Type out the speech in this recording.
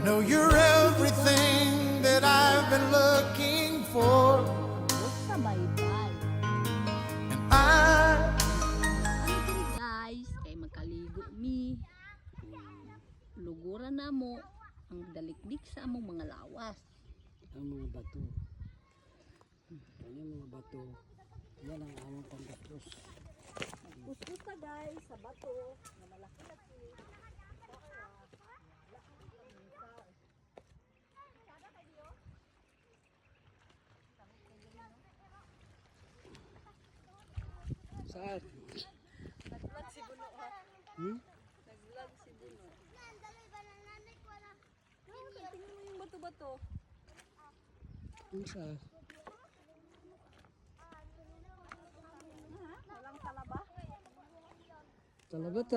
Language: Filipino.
know you're everything that I've been looking for. Sabay-bay. And I Ano guys, kay magkaligo mi. Luguran na mo ang dalikdik sa among mga lawas. Ang mga bato. Kanya mga bato. Yan ang among panggastos. Kuskus na guys sa bato na malaki-laki. Saan? Nag-vlog si Buno ha. Nag-vlog si Buno. Tingnan mo yung bato-bato. Unsa? Walang talaba. Talabat